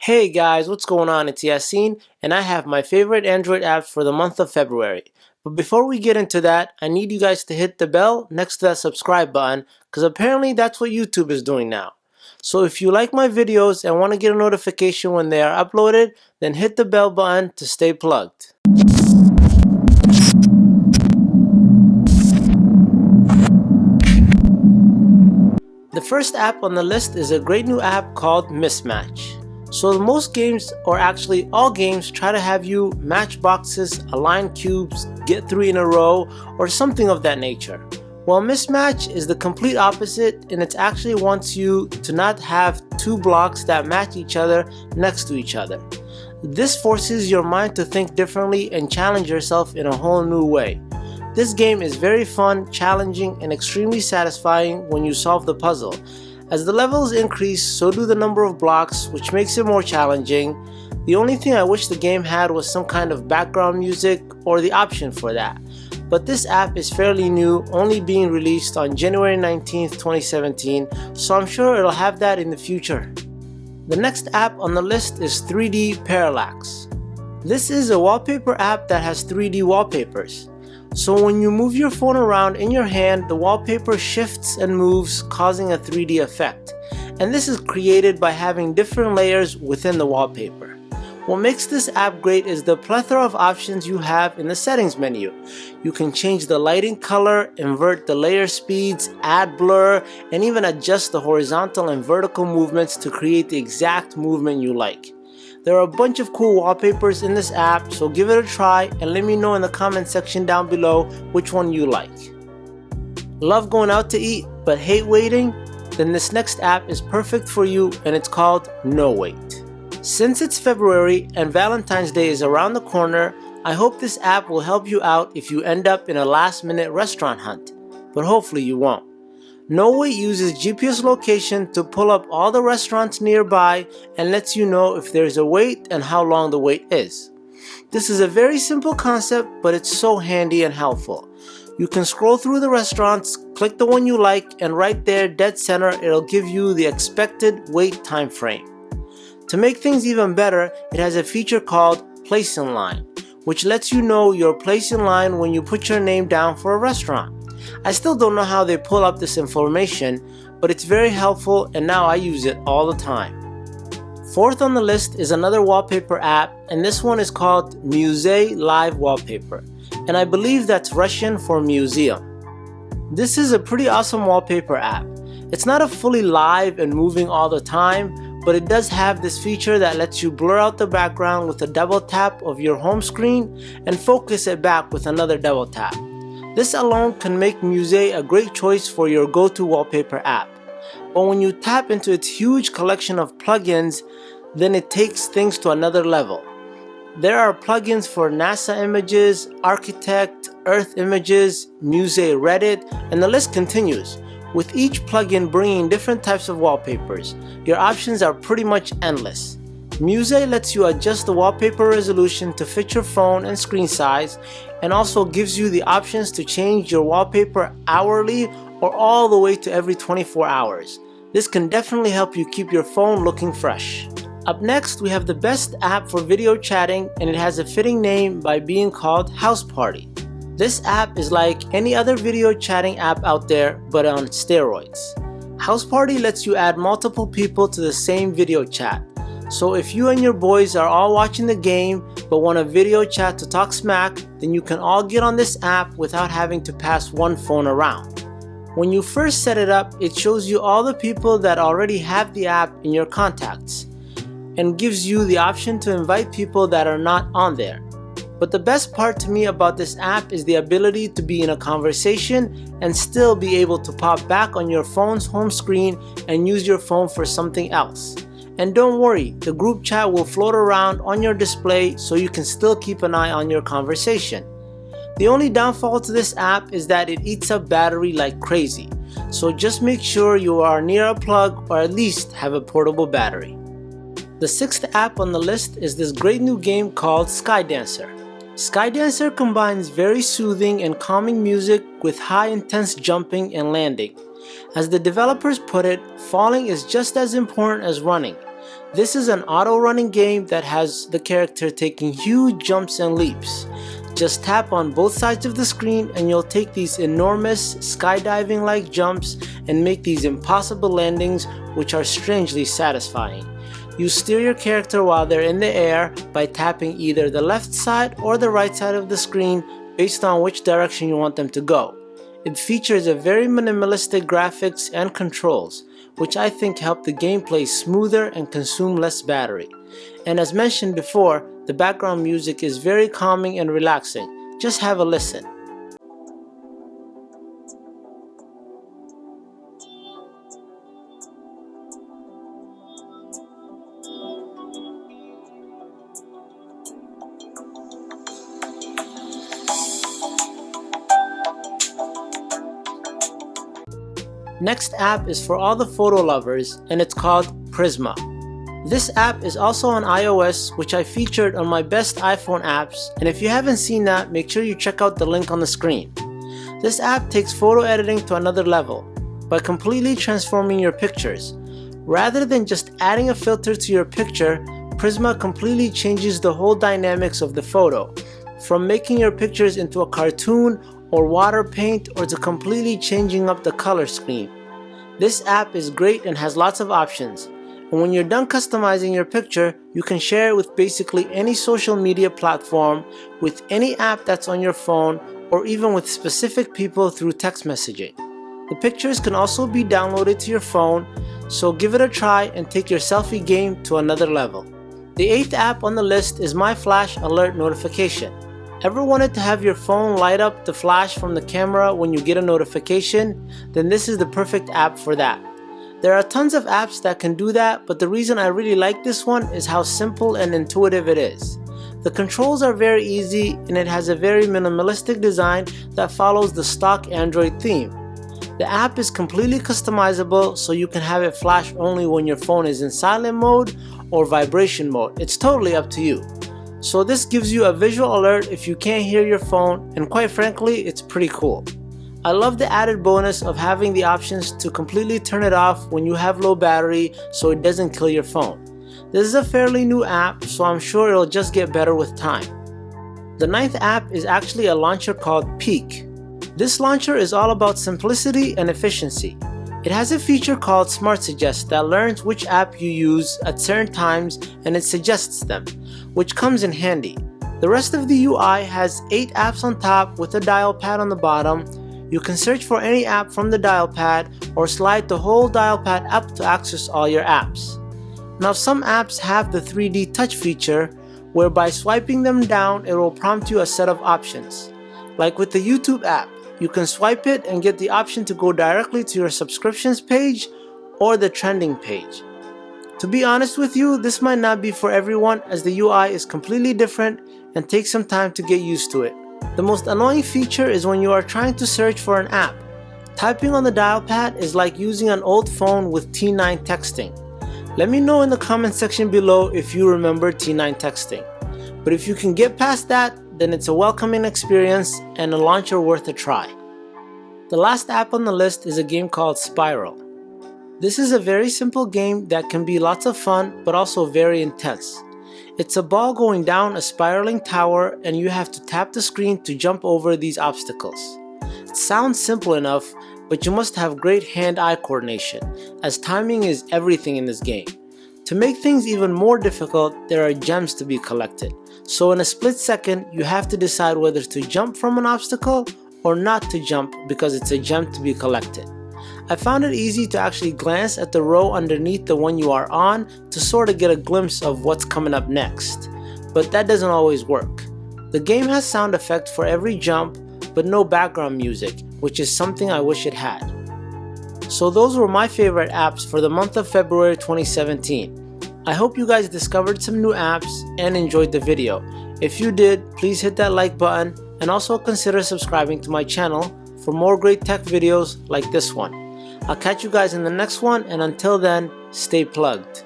Hey guys, what's going on? It's Yassine, and I have my favorite Android apps for the month of February. But before we get into that, I need you guys to hit the bell next to that subscribe button, because apparently that's what YouTube is doing now. So if you like my videos and want to get a notification when they are uploaded, then hit the bell button to stay plugged. The first app on the list is a great new app called Mismatch. So most games, or actually all games, try to have you match boxes, align cubes, get 3 in a row, or something of that nature. Well, Mismatch is the complete opposite, and it actually wants you to not have 2 blocks that match each other next to each other. This forces your mind to think differently and challenge yourself in a whole new way. This game is very fun, challenging, and extremely satisfying when you solve the puzzle. As the levels increase, so do the number of blocks, which makes it more challenging. The only thing I wish the game had was some kind of background music or the option for that. But this app is fairly new, only being released on January 19th, 2017, so I'm sure it'll have that in the future. The next app on the list is 3D Parallax. This is a wallpaper app that has 3D wallpapers. So when you move your phone around in your hand, the wallpaper shifts and moves, causing a 3D effect. And this is created by having different layers within the wallpaper. What makes this app great is the plethora of options you have in the settings menu. You can change the lighting color, invert the layer speeds, add blur, and even adjust the horizontal and vertical movements to create the exact movement you like. There are a bunch of cool wallpapers in this app, so give it a try and let me know in the comment section down below which one you like. Love going out to eat but hate waiting? Then this next app is perfect for you, and it's called NoWay. Since it's February and Valentine's Day is around the corner, I hope this app will help you out if you end up in a last-minute restaurant hunt, but hopefully you won't. NoWay uses GPS location to pull up all the restaurants nearby and lets you know if there's a wait and how long the wait is. This is a very simple concept, but it's so handy and helpful. You can scroll through the restaurants, click the one you like, and right there, dead center, it'll give you the expected wait time frame. To make things even better, it has a feature called Place in Line, which lets you know your place in line when you put your name down for a restaurant. I still don't know how they pull up this information, but it's very helpful and now I use it all the time. Fourth on the list is another wallpaper app, and this one is called Musée Live Wallpaper, and I believe that's Russian for museum. This is a pretty awesome wallpaper app. It's not a fully live and moving all the time, but it does have this feature that lets you blur out the background with a double tap of your home screen and focus it back with another double tap. This alone can make Musée a great choice for your go-to wallpaper app. But when you tap into its huge collection of plugins, then it takes things to another level. There are plugins for NASA images, Architect, Earth images, Musée Reddit, and the list continues, with each plugin bringing different types of wallpapers. Your options are pretty much endless. Musée lets you adjust the wallpaper resolution to fit your phone and screen size, and also gives you the options to change your wallpaper hourly or all the way to every 24 hours. This can definitely help you keep your phone looking fresh. Up next, we have the best app for video chatting, and it has a fitting name by being called House Party. This app is like any other video chatting app out there, but on steroids. House Party lets you add multiple people to the same video chat. So if you and your boys are all watching the game but want a video chat to talk smack, then you can all get on this app without having to pass one phone around. When you first set it up, it shows you all the people that already have the app in your contacts and gives you the option to invite people that are not on there. But the best part to me about this app is the ability to be in a conversation and still be able to pop back on your phone's home screen and use your phone for something else. And don't worry, the group chat will float around on your display so you can still keep an eye on your conversation. The only downfall to this app is that it eats up battery like crazy, so just make sure you are near a plug or at least have a portable battery. The sixth app on the list is this great new game called Skydancer. Skydancer combines very soothing and calming music with high intense jumping and landing. As the developers put it, falling is just as important as running. This is an auto-running game that has the character taking huge jumps and leaps. Just tap on both sides of the screen and you'll take these enormous skydiving-like jumps and make these impossible landings, which are strangely satisfying. You steer your character while they're in the air by tapping either the left side or the right side of the screen based on which direction you want them to go. It features a very minimalistic graphics and controls, which I think help the gameplay smoother and consume less battery. And as mentioned before, the background music is very calming and relaxing. Just have a listen. Next app is for all the photo lovers, and it's called Prisma. This app is also on iOS, which I featured on my best iPhone apps, and if you haven't seen that, make sure you check out the link on the screen. This app takes photo editing to another level by completely transforming your pictures. Rather than just adding a filter to your picture, Prisma completely changes the whole dynamics of the photo, from making your pictures into a cartoon or water paint or to completely changing up the color scheme. This app is great and has lots of options, and when you're done customizing your picture, you can share it with basically any social media platform, with any app that's on your phone, or even with specific people through text messaging. The pictures can also be downloaded to your phone, so give it a try and take your selfie game to another level. The 8th app on the list is My Flash Alert Notification. Ever wanted to have your phone light up the flash from the camera when you get a notification? Then this is the perfect app for that. There are tons of apps that can do that, but the reason I really like this one is how simple and intuitive it is. The controls are very easy and it has a very minimalistic design that follows the stock Android theme. The app is completely customizable, so you can have it flash only when your phone is in silent mode or vibration mode. It's totally up to you. So this gives you a visual alert if you can't hear your phone, and quite frankly, it's pretty cool. I love the added bonus of having the options to completely turn it off when you have low battery so it doesn't kill your phone. This is a fairly new app, so I'm sure it'll just get better with time. The 9th app is actually a launcher called Peak. This launcher is all about simplicity and efficiency. It has a feature called Smart Suggest that learns which app you use at certain times and it suggests them, which comes in handy. The rest of the UI has 8 apps on top with a dial pad on the bottom. You can search for any app from the dial pad or slide the whole dial pad up to access all your apps. Now some apps have the 3D touch feature, where by swiping them down it will prompt you a set of options. Like with the YouTube app, you can swipe it and get the option to go directly to your subscriptions page or the trending page. To be honest with you, this might not be for everyone as the UI is completely different and takes some time to get used to it. The most annoying feature is when you are trying to search for an app. Typing on the dial pad is like using an old phone with T9 texting. Let me know in the comment section below if you remember T9 texting. But if you can get past that, then it's a welcoming experience and a launcher worth a try. The last app on the list is a game called Spiral. This is a very simple game that can be lots of fun but also very intense. It's a ball going down a spiraling tower and you have to tap the screen to jump over these obstacles. It sounds simple enough, but you must have great hand-eye coordination, as timing is everything in this game. To make things even more difficult, there are gems to be collected. So in a split second, you have to decide whether to jump from an obstacle or not to jump because it's a gem to be collected. I found it easy to actually glance at the row underneath the one you are on to sort of get a glimpse of what's coming up next, but that doesn't always work. The game has sound effect for every jump, but no background music, which is something I wish it had. So those were my favorite apps for the month of February 2017. I hope you guys discovered some new apps and enjoyed the video. If you did, please hit that like button and also consider subscribing to my channel for more great tech videos like this one. I'll catch you guys in the next one, and until then, stay plugged.